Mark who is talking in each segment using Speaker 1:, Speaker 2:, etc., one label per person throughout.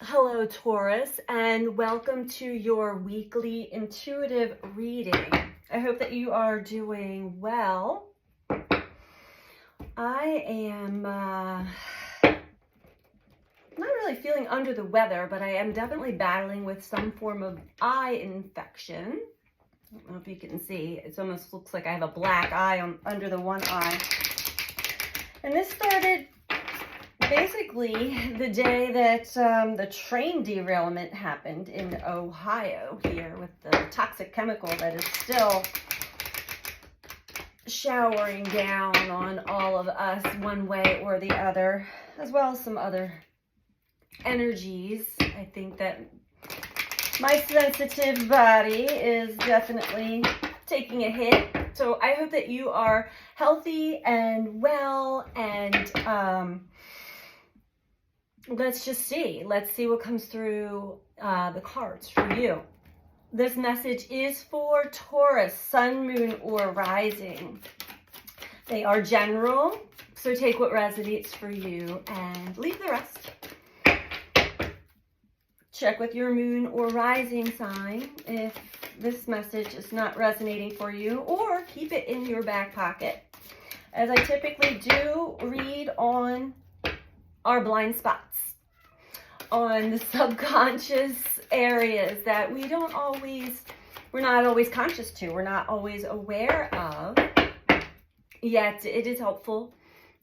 Speaker 1: Hello, Taurus, and welcome to your weekly intuitive reading. I hope that you are doing well. I am not really feeling under the weather, but I am definitely battling with some form of eye infection. I don't know if you can see. It almost looks like I have a black eye under the one eye. And this started basically the day that the train derailment happened in Ohio here, with the toxic chemical that is still showering down on all of us one way or the other, as well as some other energies. I think that my sensitive body is definitely taking a hit. So I hope that you are healthy and well, and let's see what comes through the cards for you. This message is for Taurus, Sun, Moon, or Rising. They are general, so take what resonates for you and leave the rest. Check with your Moon or Rising sign if this message is not resonating for you, or keep it in your back pocket, as I typically do read on our blind spots, on the subconscious areas that we're not always conscious to, we're not always aware of, yet it is helpful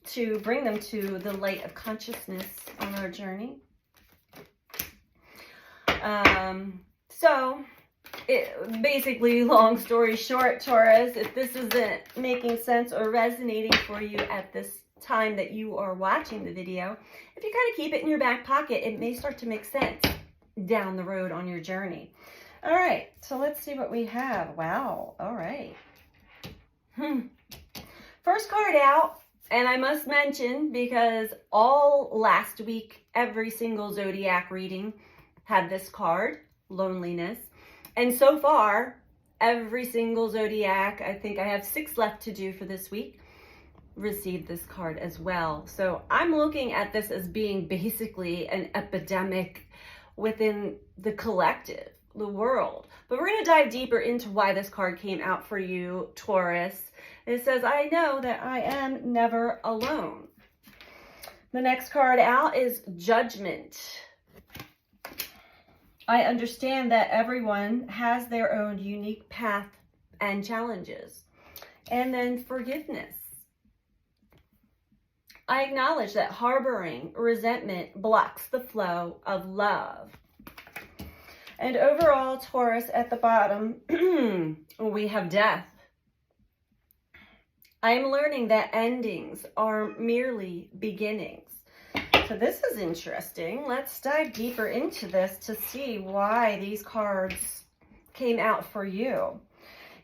Speaker 1: to bring them to the light of consciousness on our journey. Basically, long story short, Taurus, if this isn't making sense or resonating for you at this time that you are watching the video, if you kind of keep it in your back pocket, it may start to make sense down the road on your journey. All right, so let's see what we have. Wow, all right. First card out, and I must mention, because all last week, every single zodiac reading had this card, loneliness. And so far, every single zodiac, I think I have 6 left to do for this week, received this card as well. So I'm looking at this as being basically an epidemic within the collective, the world. But we're going to dive deeper into why this card came out for you, Taurus. It says, I know that I am never alone. The next card out is Judgment. I understand that everyone has their own unique path and challenges. And then Forgiveness. I acknowledge that harboring resentment blocks the flow of love. And overall, Taurus, at the bottom, we have Death. I am learning that endings are merely beginnings. So this is interesting. Let's dive deeper into this to see why these cards came out for you.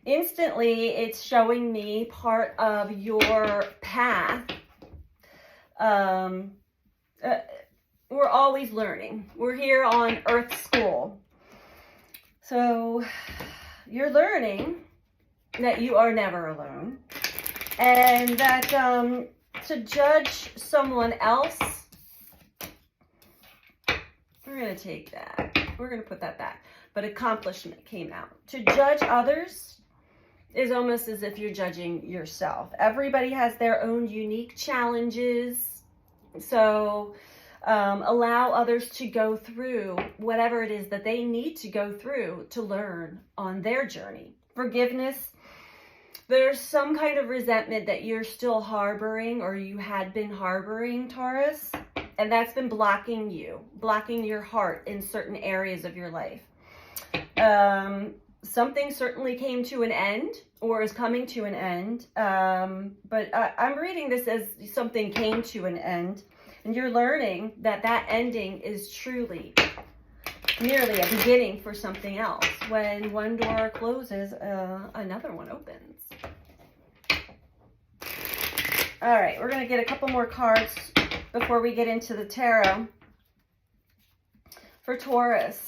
Speaker 1: Instantly, it's showing me part of your path. We're always learning. We're here on Earth School. So you're learning that you are never alone, and that to judge someone else, we're going to take that. We're going to put that back. But accomplishment came out. To judge others is almost as if you're judging yourself. Everybody has their own unique challenges. So allow others to go through whatever it is that they need to go through to learn on their journey. Forgiveness. There's some kind of resentment that you're still harboring, or you had been harboring, Taurus. And that's been blocking your heart in certain areas of your life. Something certainly came to an end, or is coming to an end. But I'm reading this as something came to an end. And you're learning that that ending is truly merely a beginning for something else. When one door closes, another one opens. All right, we're going to get a couple more cards before we get into the tarot for Taurus.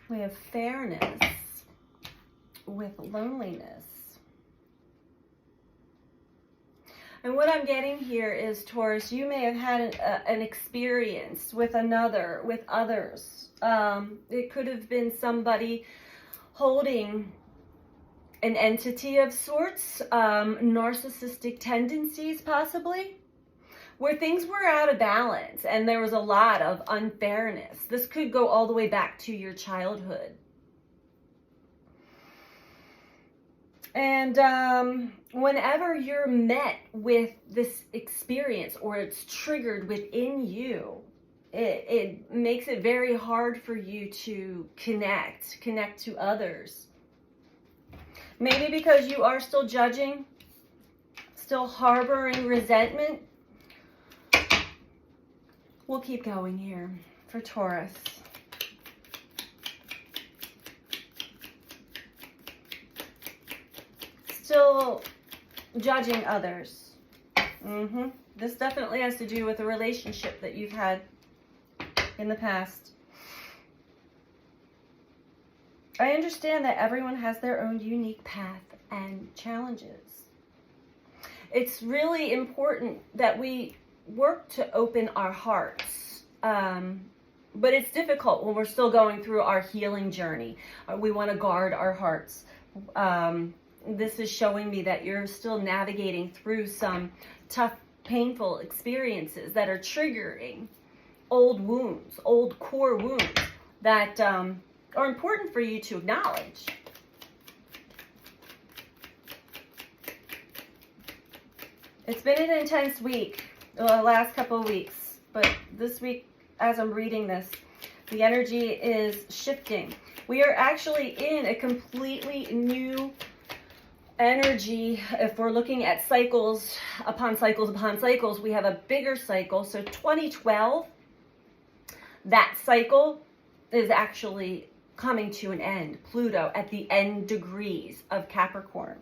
Speaker 1: We have Fairness. with loneliness. And what I'm getting here is, Taurus, you may have had an experience with others. It could have been somebody holding an entity of sorts, narcissistic tendencies possibly, where things were out of balance and there was a lot of unfairness. This could go all the way back to your childhood. And whenever you're met with this experience or it's triggered within you, it makes it very hard for you to connect to others. Maybe because you are still judging, still harboring resentment. We'll keep going here for Taurus. Still judging others. This definitely has to do with a relationship that you've had in the past. I understand that everyone has their own unique path and challenges. It's really important that we work to open our hearts. But it's difficult when we're still going through our healing journey. We want to guard our hearts. This is showing me that you're still navigating through some tough, painful experiences that are triggering old wounds, old core wounds that are important for you to acknowledge. It's been an intense week, the last couple of weeks, but this week, as I'm reading this, the energy is shifting. We are actually in a completely new energy. If we're looking at cycles upon cycles upon cycles, we have a bigger cycle. So 2012, that cycle is actually coming to an end. Pluto at the end degrees of Capricorn.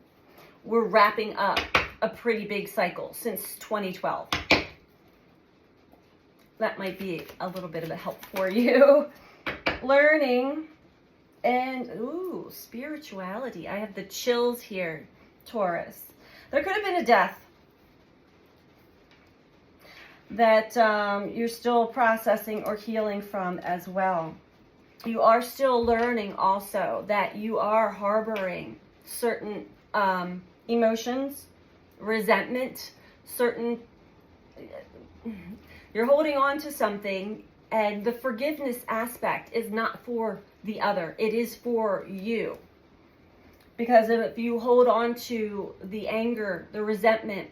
Speaker 1: We're wrapping up a pretty big cycle since 2012. That might be a little bit of a help for you. Learning and, ooh, spirituality. I have the chills here, Taurus. There could have been a death that you're still processing or healing from as well. You are still learning also that you are harboring certain emotions, resentment, you're holding on to something, and the forgiveness aspect is not for the other. It is for you. Because if you hold on to the anger, the resentment,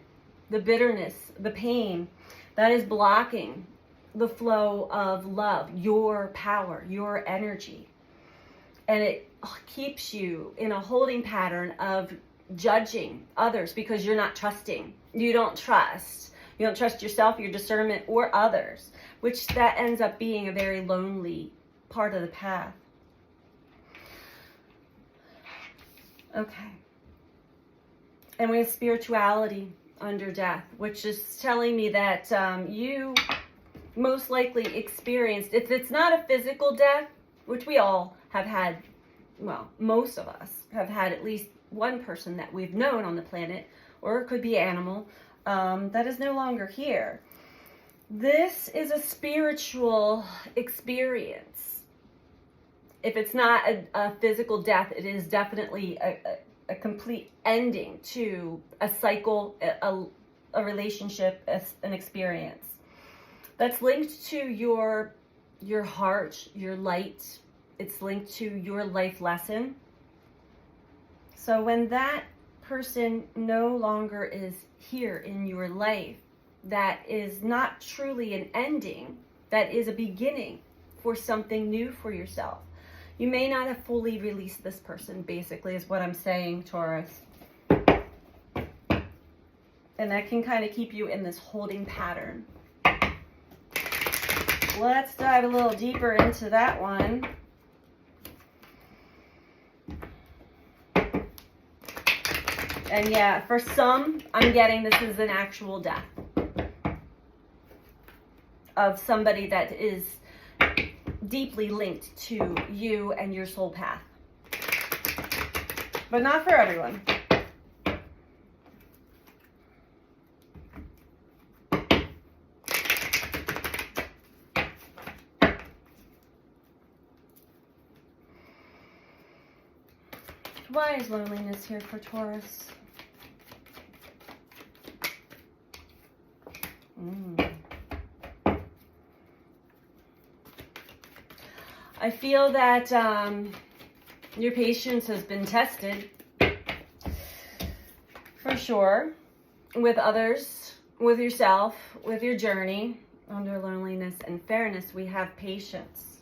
Speaker 1: the bitterness, the pain, that is blocking the flow of love, your power, your energy. And it keeps you in a holding pattern of judging others because you're not trusting. You don't trust. You don't trust yourself, your discernment, or others, which that ends up being a very lonely part of the path. Okay. And we have spirituality under death, which is telling me that you most likely experienced, if it's not a physical death, which we all have had, well, most of us have had at least one person that we've known on the planet, or it could be animal, that is no longer here. This is a spiritual experience. If it's not a physical death, it is definitely a complete ending to a cycle, a relationship, an experience. That's linked to your heart, your light. It's linked to your life lesson. So when that person no longer is here in your life, that is not truly an ending, that is a beginning for something new for yourself. You may not have fully released this person, basically, is what I'm saying, Taurus. And that can kind of keep you in this holding pattern. Let's dive a little deeper into that one. And yeah, for some, I'm getting this is an actual death of somebody that is deeply linked to you and your soul path. but not for everyone. Why is loneliness here for Taurus? I feel that your patience has been tested, for sure, with others, with yourself, with your journey. Under loneliness and fairness, we have patience.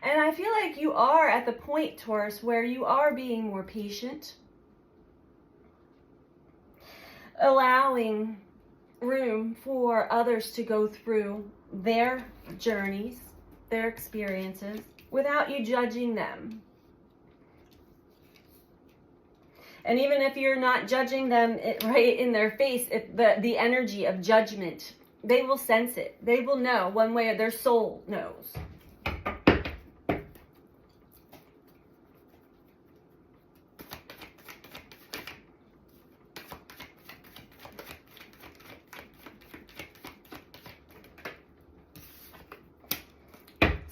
Speaker 1: And I feel like you are at the point, Taurus, where you are being more patient, allowing room for others to go through their journeys, their experiences, without you judging them. And even if you're not judging them right in their face, if the energy of judgment, they will sense it. They will know one way or their soul knows.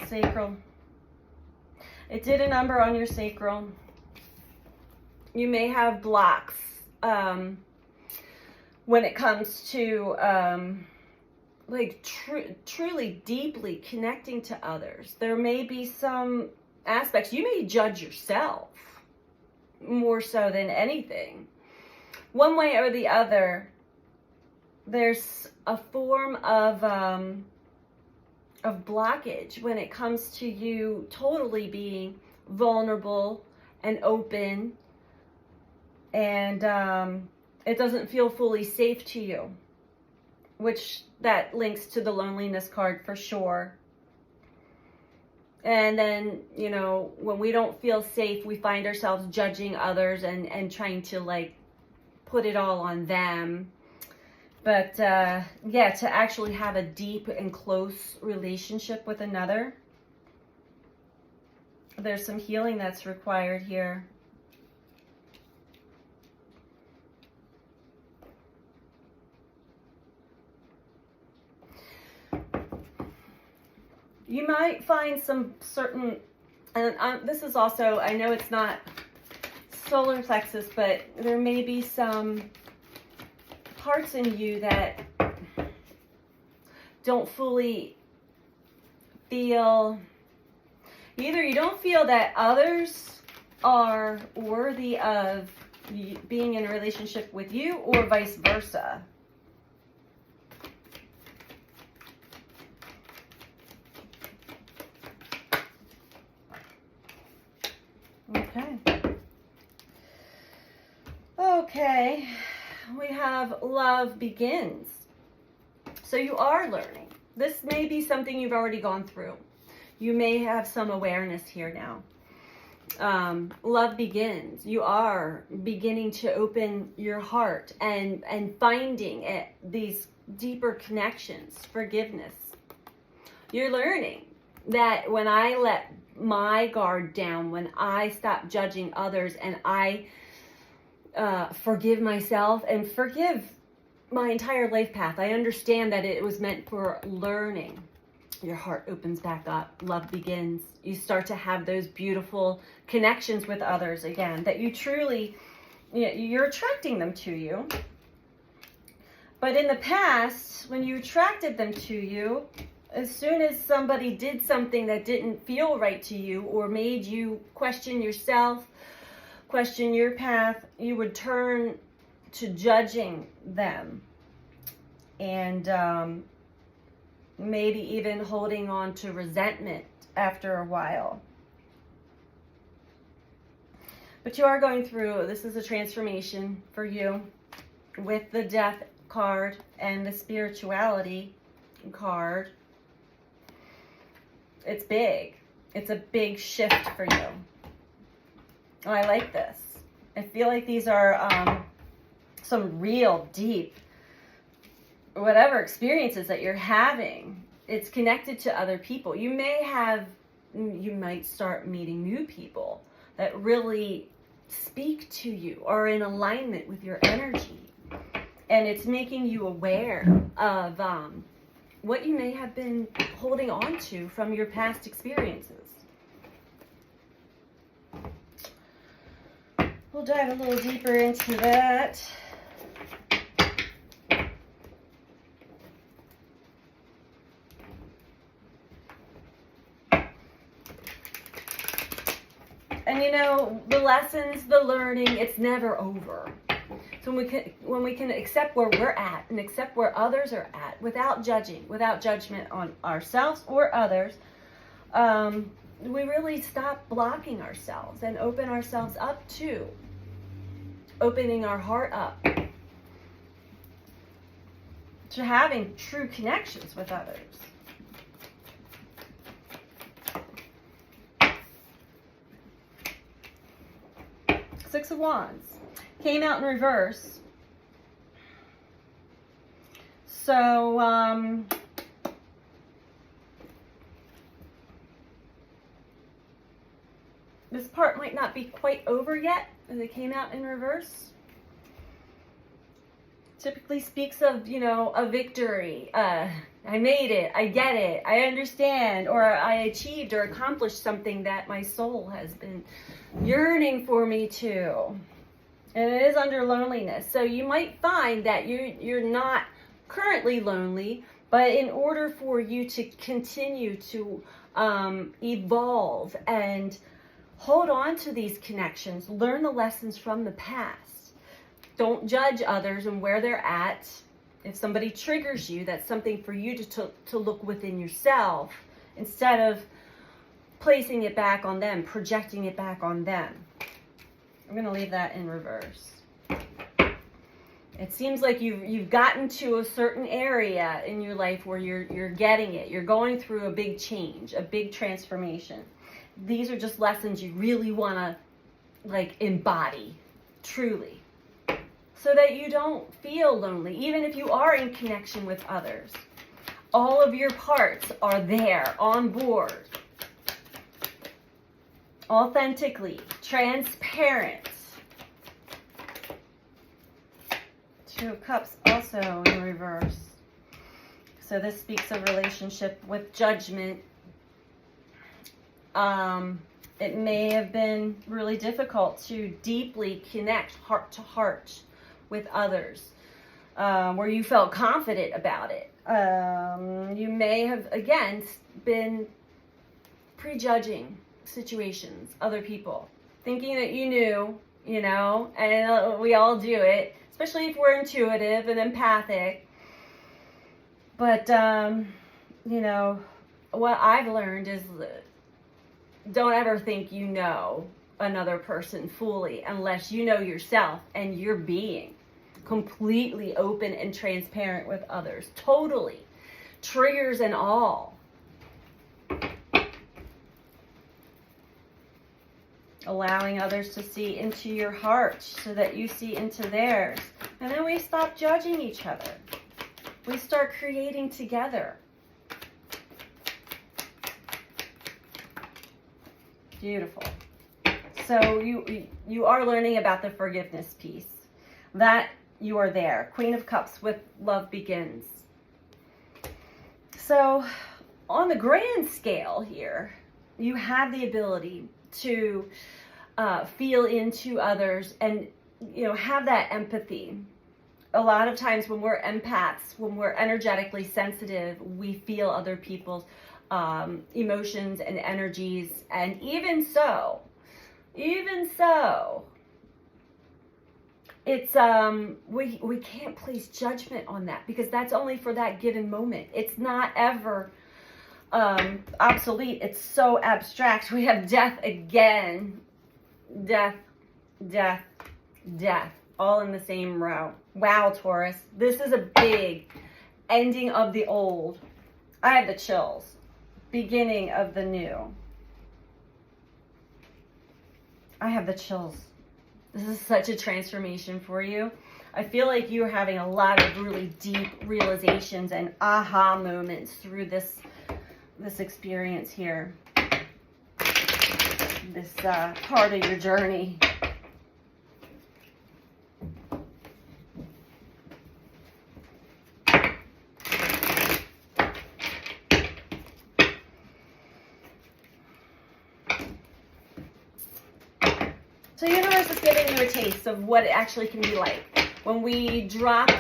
Speaker 1: Sacral. It did a number on your sacral. You may have blocks when it comes to truly deeply connecting to others. There may be some aspects. You may judge yourself more so than anything. One way or the other, there's a form of blockage when it comes to you totally being vulnerable and open, and it doesn't feel fully safe to you, which that links to the loneliness card for sure. And then, you know, when we don't feel safe, we find ourselves judging others and trying to like put it all on them. But yeah, to actually have a deep and close relationship with another, there's some healing that's required here. You might find some certain, and this is also, I know it's not solar plexus, but there may be some parts in you that don't fully feel, either you don't feel that others are worthy of being in a relationship with you, or vice versa. Okay, we have love begins. So you are learning. This may be something you've already gone through. You may have some awareness here now. Love begins. You are beginning to open your heart and finding these deeper connections, forgiveness. You're learning that when I let my guard down, when I stop judging others, and I forgive myself and forgive my entire life path, I understand that it was meant for learning. Your heart opens back up. Love begins. You start to have those beautiful connections with others again, that you truly, you're attracting them to you. But in the past, when you attracted them to you, as soon as somebody did something that didn't feel right to you or made you question yourself, question your path, you would turn to judging them, and maybe even holding on to resentment after a while. But you are going through, this is a transformation for you with the Death card and the Spirituality card. It's big. It's a big shift for you. Oh, I like this. I feel like these are some real deep, whatever experiences that you're having. It's connected to other people. You may have you might start meeting new people that really speak to you or in alignment with your energy. And it's making you aware of what you may have been holding on to from your past experiences. We'll dive a little deeper into that. And you know, the lessons, the learning, it's never over. So when we can accept where we're at and accept where others are at without judging, without judgment on ourselves or others, we really stop blocking ourselves and open ourselves up to opening our heart up to having true connections with others. Six of Wands came out in reverse. So, this part might not be quite over yet as it came out in reverse. Typically speaks of, you know, a victory. I made it, I get it, I understand, or I achieved or accomplished something that my soul has been yearning for me to. And it is under loneliness. So you might find that you're not currently lonely, but in order for you to continue to evolve and hold on to these connections, learn the lessons from the past. Don't judge others and where they're at. If somebody triggers you, that's something for you to look within yourself instead of placing it back on them, projecting it back on them. I'm going to leave that in reverse. It seems like you've gotten to a certain area in your life where you're getting it. You're going through a big change, a big transformation. These are just lessons you really want to like embody truly, so that you don't feel lonely, even if you are in connection with others. All of your parts are there, on board. Authentically, transparent. Two of Cups also in reverse. So this speaks of relationship with judgment. It may have been really difficult to deeply connect heart to heart with others, where you felt confident about it. You may have, again, been prejudging situations, other people, thinking that you knew, you know, and we all do it, especially if we're intuitive and empathic. But, you know, what I've learned is don't ever think you know another person fully unless you know yourself and you're being completely open and transparent with others. Totally. Triggers and all. Allowing others to see into your heart so that you see into theirs. And then we stop judging each other. We start creating together. Beautiful. So you are learning about the forgiveness piece. That you are there. Queen of Cups with Love Begins. So on the grand scale here, you have the ability to feel into others and, you know, have that empathy. A lot of times when we're empaths, when we're energetically sensitive, we feel other people's emotions and energies. And even so, it's we can't place judgment on that, because that's only for that given moment. It's not ever obsolete. It's so abstract. We have death again. Death, death, death, all in the same row. Wow, Taurus, this is a big ending of the old. I have the chills. Beginning of the new. I have the chills. This is such a transformation for you. I feel like you're having a lot of really deep realizations and aha moments through this experience here. this part of your journey. So the universe is giving you a taste of what it actually can be like when we drop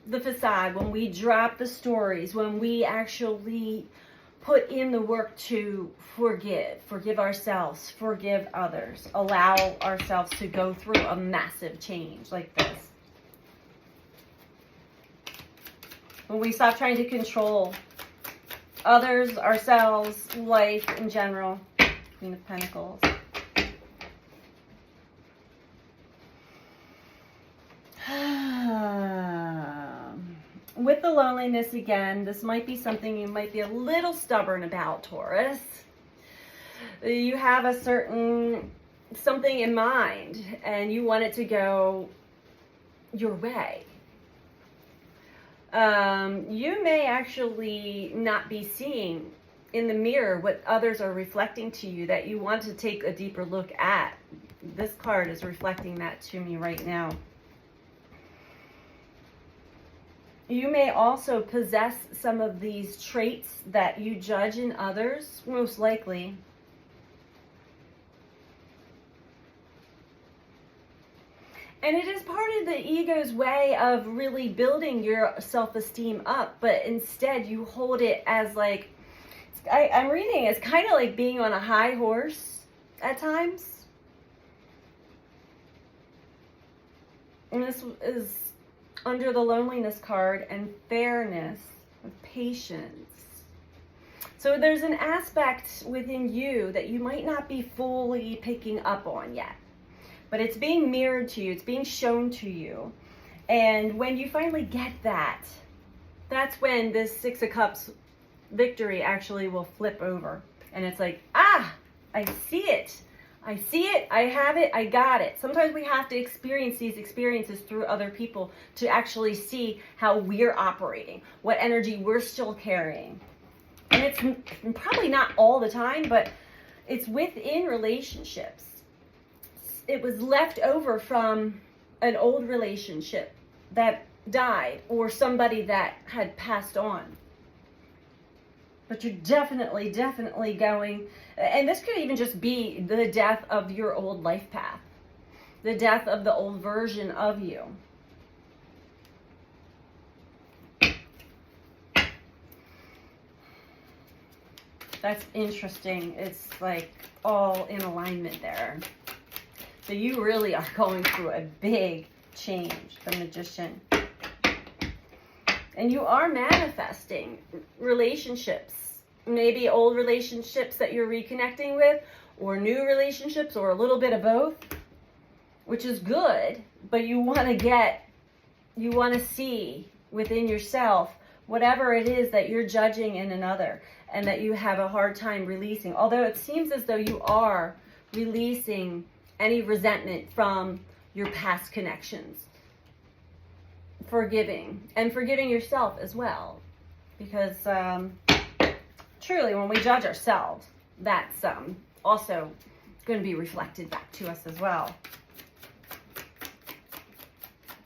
Speaker 1: the facade, when we drop the stories, when we actually put in the work to forgive ourselves, forgive others, allow ourselves to go through a massive change like this. When we stop trying to control others, ourselves, life in general. Queen of Pentacles. With the loneliness again, this might be something you might be a little stubborn about, Taurus. You have a certain something in mind and you want it to go your way. You may actually not be seeing in the mirror what others are reflecting to you that you want to take a deeper look at. This card is reflecting that to me right now. You may also possess some of these traits that you judge in others, most likely. And it is part of the ego's way of really building your self-esteem up, but instead you hold it as like, I'm reading, it's kind of like being on a high horse at times. And this is under the loneliness card, and fairness, with patience. So there's an aspect within you that you might not be fully picking up on yet, but it's being mirrored to you, it's being shown to you. And when you finally get that, that's when this Six of Cups victory actually will flip over. And it's like, ah, I see it. I see it, I have it, I got it. Sometimes we have to experience these experiences through other people to actually see how we're operating, what energy we're still carrying. And it's probably not all the time, but it's within relationships. It was left over from an old relationship that died or somebody that had passed on. But you're definitely going, and this could even just be the death of your old life path, the death of the old version of you. That's interesting. It's like all in alignment there. So you really are going through a big change, the Magician. And you are manifesting relationships. Maybe old relationships that you're reconnecting with, or new relationships, or a little bit of both, which is good, but you want to see within yourself whatever it is that you're judging in another and that you have a hard time releasing. Although it seems as though you are releasing any resentment from your past connections. Forgiving yourself as well, because truly when we judge ourselves, that's also going to be reflected back to us as well,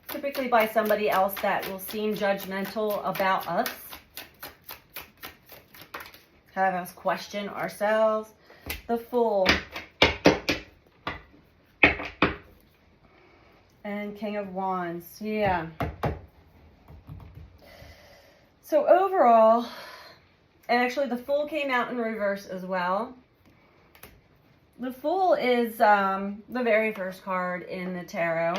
Speaker 1: typically by somebody else that will seem judgmental about us, have us question ourselves. The Fool and King of Wands. Yeah. So overall, and actually the Fool came out in reverse as well. The Fool is the very first card in the tarot.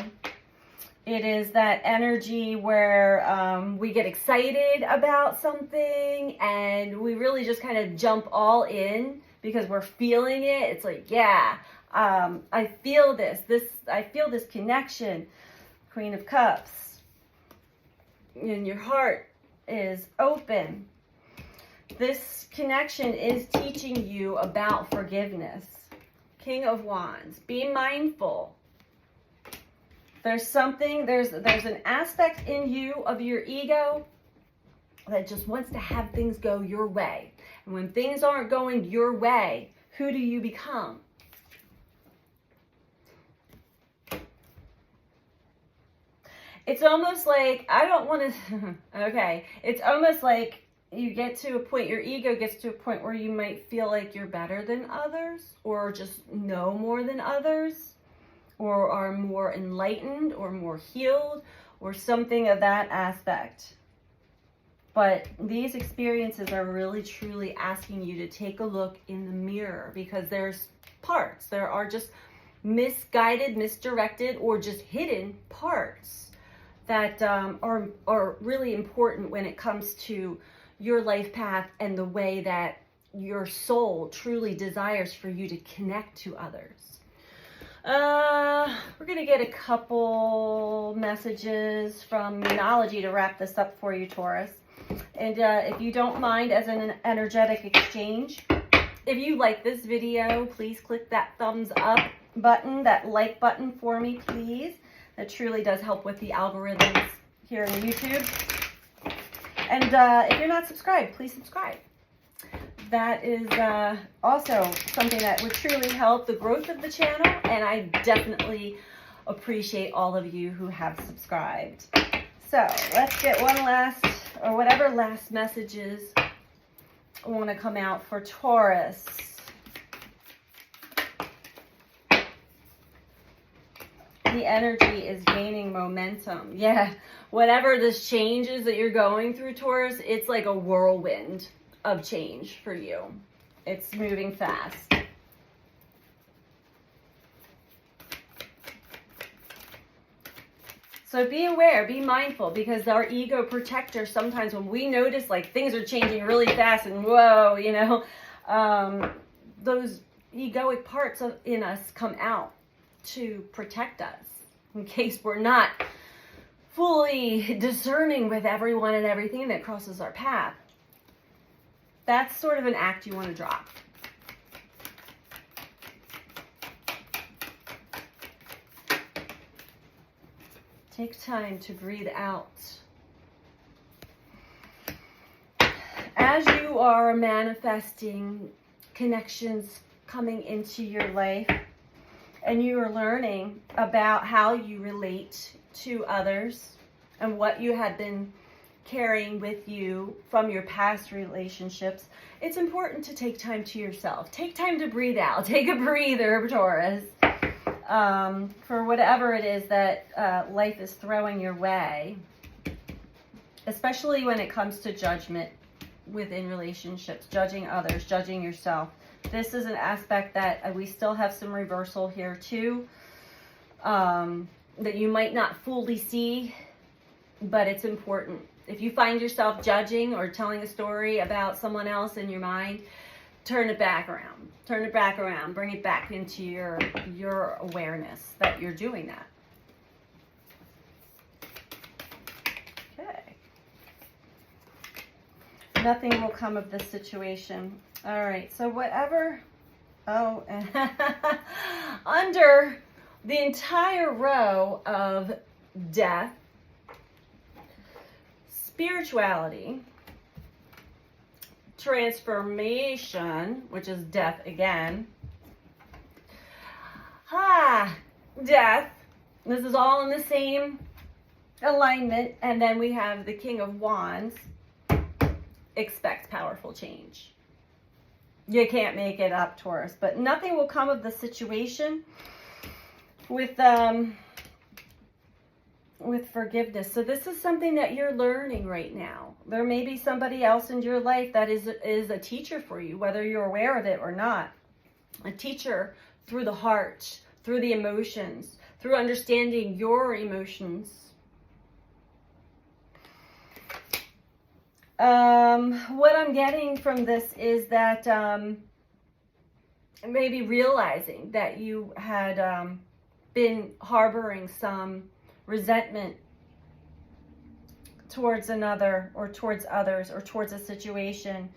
Speaker 1: It is that energy where we get excited about something and we really just kind of jump all in because we're feeling it. It's like, yeah, I feel this. I feel this connection. Queen of Cups. And your heart is open. This connection is teaching you about forgiveness. King of Wands. Be mindful. There's an aspect in you of your ego that just wants to have things go your way. And when things aren't going your way, who do you become? It's almost like, I don't want to, okay. It's almost like you get to a point, your ego gets to a point where you might feel like you're better than others, or just know more than others, or are more enlightened, or more healed, or something of that aspect. But these experiences are really truly asking you to take a look in the mirror, because there's parts, there are just misguided, misdirected, or just hidden parts that are really important when it comes to your life path and the way that your soul truly desires for you to connect to others. We're going to get a couple messages from Numerology to wrap this up for you, Taurus. And if you don't mind, as an energetic exchange, if you like this video, please click that thumbs up button, that like button for me, please. That truly does help with the algorithms here on YouTube. And if you're not subscribed, please subscribe. That is also something that would truly help the growth of the channel, and I definitely appreciate all of you who have subscribed. So let's get one last, or whatever last messages want to come out for Taurus. The energy is gaining momentum. Yeah, whatever this change is that you're going through, Taurus, it's like a whirlwind of change for you. It's moving fast. So be aware, be mindful, because our ego protector, sometimes when we notice like things are changing really fast and whoa, you know, those egoic parts in us come out to protect us in case we're not fully discerning with everyone and everything that crosses our path. That's sort of an act you want to drop. Take time to breathe out. As you are manifesting connections coming into your life, and you are learning about how you relate to others and what you have been carrying with you from your past relationships, it's important to take time to yourself. Take time to breathe out. Take a breather, Taurus, for whatever it is that life is throwing your way, especially when it comes to judgment within relationships, judging others, judging yourself. This is an aspect that we still have some reversal here too, that you might not fully see, but it's important. If you find yourself judging or telling a story about someone else in your mind, turn it back around. Turn it back around. Bring it back into your awareness that you're doing that. Okay. Nothing will come of this situation. All right, so whatever, under the entire row of death, spirituality, transformation, which is death again, death, this is all in the same alignment, and then we have the King of Wands, expect powerful change. You can't make it up, Taurus, but nothing will come of the situation with forgiveness. So this is something that you're learning right now. There may be somebody else in your life that is a teacher for you, whether you're aware of it or not. A teacher through the heart, through the emotions, through understanding your emotions. What I'm getting from this is that maybe realizing that you had been harboring some resentment towards another, or towards others, or towards a situation.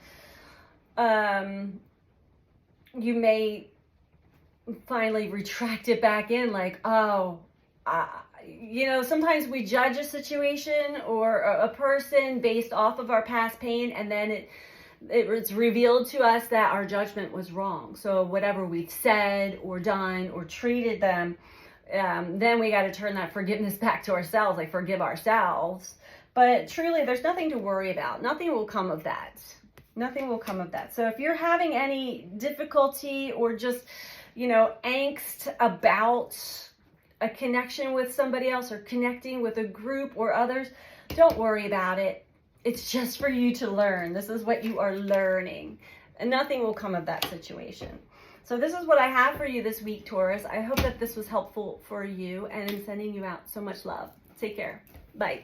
Speaker 1: You may finally retract it back in, like, you know, sometimes we judge a situation or a person based off of our past pain, and then it's revealed to us that our judgment was wrong. So whatever we've said or done or treated them, then we got to turn that forgiveness back to ourselves, like forgive ourselves. But truly, there's nothing to worry about. Nothing will come of that. Nothing will come of that. So if you're having any difficulty or just, angst about a connection with somebody else or connecting with a group or others, don't worry about it. It's just for you to learn. This is what you are learning, and nothing will come of that situation. So this is what I have for you this week, Taurus. I hope that this was helpful for you, and I'm sending you out so much love. Take care. Bye.